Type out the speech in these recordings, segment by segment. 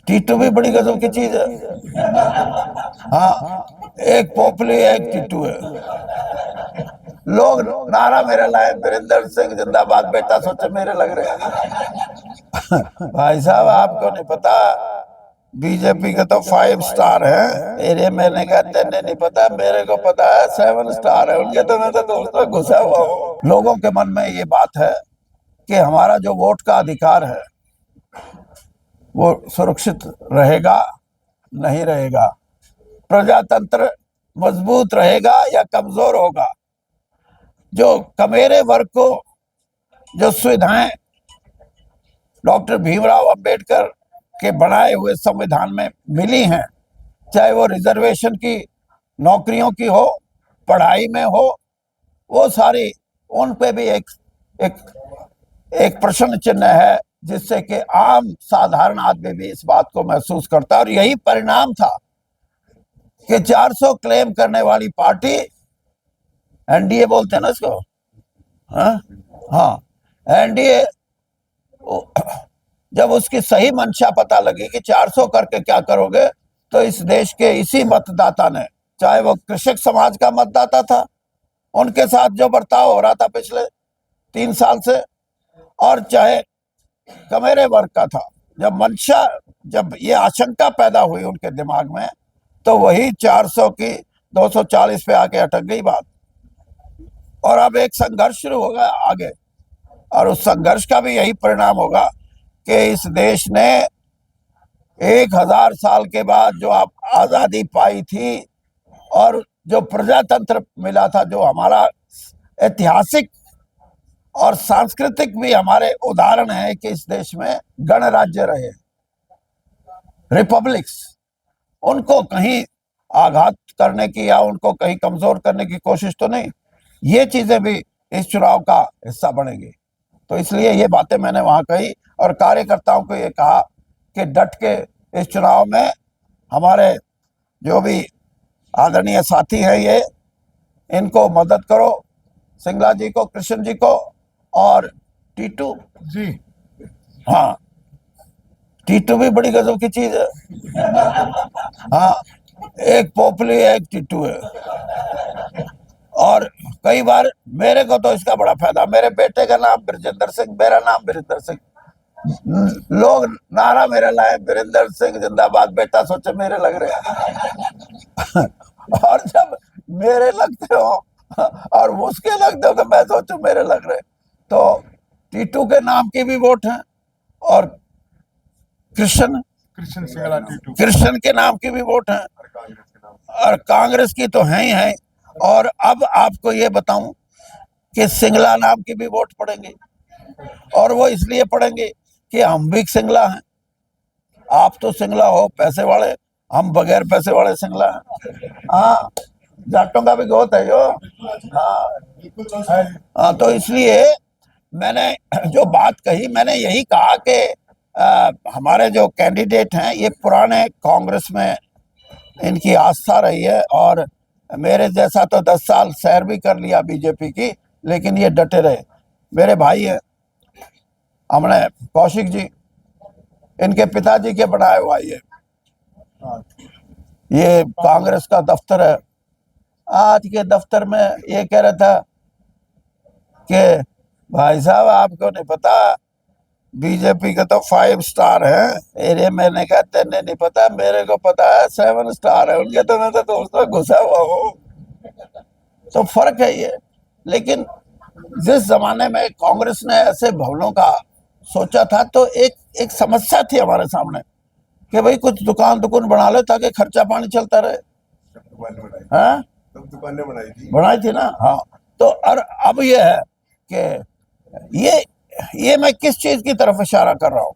टीटू भी बड़ी गजब की चीज है। हाँ, एक पोपली एक टीटू है। लोग नारा मेरे लाए, वीरेंद्र सिंह जिंदाबाद, बेटा सोचे मेरे लग रहे हैं। भाई साहब आपको नहीं पता, बीजेपी के तो 5 स्टार है एरिया। मैंने कहा तेने नहीं पता, मेरे को पता है 7 स्टार है उनके। तो मैं तो दोस्तों घुसा हुआ हूँ। लोगों के मन में ये बात है कि हमारा जो वोट का अधिकार है वो सुरक्षित रहेगा नहीं रहेगा, प्रजातंत्र मजबूत रहेगा या कमजोर होगा। जो कमेरे वर्ग को जो सुविधाएं डॉक्टर भीमराव अंबेडकर के बनाए हुए संविधान में मिली हैं, चाहे वो रिजर्वेशन की, नौकरियों की हो, पढ़ाई में हो, वो सारी उन पे भी एक प्रश्न चिन्ह है, जिससे कि आम साधारण आदमी भी इस बात को महसूस करता है। और यही परिणाम था कि 400 क्लेम करने वाली पार्टी, एनडीए बोलते हैं ना इसको, हाँ एनडीए, जब उसकी सही मंशा पता लगी कि 400 करके क्या करोगे, तो इस देश के इसी मतदाता ने, चाहे वो कृषक समाज का मतदाता था, उनके साथ जो बर्ताव हो रहा था पिछले 3 साल से, और चाहे कमेरे वर्ग का था, जब ये आशंका पैदा हुई उनके दिमाग में, तो वही 400 की 240 पे आके अटक गई बात। और अब एक संघर्ष शुरू होगा आगे, और उस संघर्ष का भी यही परिणाम होगा कि इस देश ने 1000 साल के बाद जो आप आजादी पाई थी, और जो प्रजातंत्र मिला था, जो हमारा ऐतिहासिक और सांस्कृतिक भी हमारे उदाहरण है कि इस देश में गणराज्य रहे, रिपब्लिक्स, उनको कहीं आघात करने की या उनको कहीं कमजोर करने की कोशिश तो नहीं। ये चीजें भी इस चुनाव का हिस्सा बनेगी। तो इसलिए ये बातें मैंने वहां कही, और कार्यकर्ताओं को ये कहा कि डट के इस चुनाव में हमारे जो भी आदरणीय साथी हैं, ये इनको मदद करो, सिंगला जी को, कृष्ण जी को, और टीटू जी, हाँ टीटू भी बड़ी गजब की चीज है। हाँ, एक पोपली एक टीटू है। और कई बार मेरे को तो इसका बड़ा फायदा, मेरे बेटे का नाम ब्रजेंद्र सिंह, मेरा नाम वीरेंद्र सिंह। लोग नारा मेरे लाए, वीरेंद्र सिंह जिंदाबाद, बेटा सोचे मेरे लग रहे हैं। और जब मेरे लगते हो और उसके लगते हो तो मैं सोचू मेरे लग रहे। तो टीटू के नाम की भी वोट है, और कृष्ण सिंगला टीटू, कृष्ण के नाम की भी वोट है, और कांग्रेस की तो है ही है। और अब आपको ये बताऊं कि सिंगला नाम की भी वोट पड़ेंगी, और वो इसलिए पड़ेंगे कि हम भी सिंगला हैं। आप तो सिंगला हो पैसे वाले, हम बगैर पैसे वाले सिंगला हैं। हाँ, जाटों का भी गोत है जो। हाँ, तो इसलिए मैंने जो बात कही, मैंने यही कहा कि हमारे जो कैंडिडेट हैं, ये पुराने कांग्रेस में इनकी आस्था रही है, और मेरे जैसा तो 10 साल सैर भी कर लिया बीजेपी की, लेकिन ये डटे रहे। मेरे भाई है हमने कौशिक जी, इनके पिताजी के बनाया हुआ ये कांग्रेस का दफ्तर है। आज के दफ्तर में ये कह रहा था कि भाई साहब आपको नहीं पता, बीजेपी के तो 5 स्टार है एरिया। मैंने कहा तेने नहीं पता, मेरे को पता है 7 स्टार है उनके। तो मैं तो दोस्तों घुसा हुआ हूँ। तो फर्क है ये। लेकिन जिस जमाने में कांग्रेस ने ऐसे भवनों का सोचा था, तो एक समस्या थी हमारे सामने कि भाई कुछ दुकान बना ले ताकि खर्चा पानी चलता रहे। हाँ, दुकानें बनाई थी ना। हाँ, तो और अब ये है कि ये मैं किस चीज की तरफ इशारा कर रहा हूँ।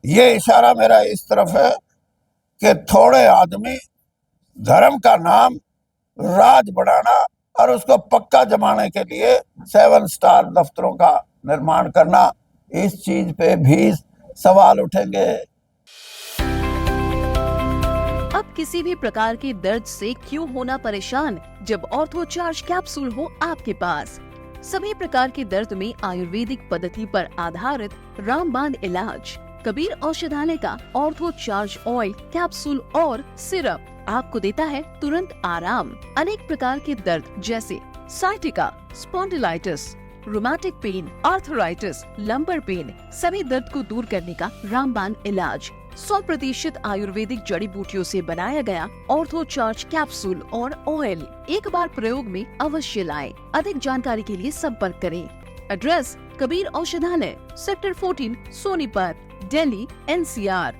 ये इशारा मेरा इस तरफ है कि थोड़े आदमी धर्म का नाम राज बढ़ाना और उसको पक्का जमाने के लिए 7 स्टार दफ्तरों का निर्माण करना, इस चीज पे भी सवाल उठेंगे। अब किसी भी प्रकार के दर्द से क्यों होना परेशान, जब ऑर्थो चार्ज कैप्सूल हो आपके पास। सभी प्रकार के दर्द में आयुर्वेदिक पद्धति पर आधारित रामबाण इलाज। कबीर औषधालय का ऑर्थो चार्ज ऑयल कैप्सूल और सिरप आपको देता है तुरंत आराम। अनेक प्रकार के दर्द जैसे sciatica, spondylitis, rheumatic pain, arthritis, lumbar pain, सभी दर्द को दूर करने का रामबाण इलाज। 100% आयुर्वेदिक जड़ी बूटियों से बनाया गया ऑर्थो चार्ज कैप्सूल और ऑयल एक बार प्रयोग में अवश्य लाएं। अधिक जानकारी के लिए संपर्क करें। एड्रेस कबीर औषधालय, सेक्टर 14, सोनीपत, दिल्ली, NCR।